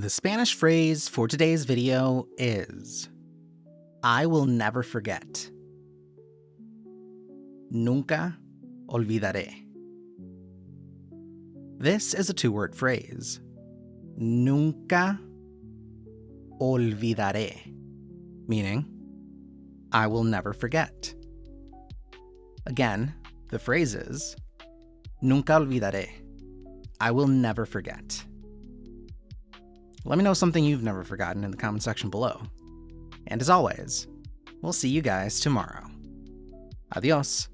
The Spanish phrase for today's video is I will never forget. Nunca olvidaré. This is a two-word phrase. Nunca olvidaré, meaning I will never forget. Again, the phrase is Nunca olvidaré. I will never forget. Let me know something you've never forgotten in the comment section below. And as always, we'll see you guys tomorrow. Adios.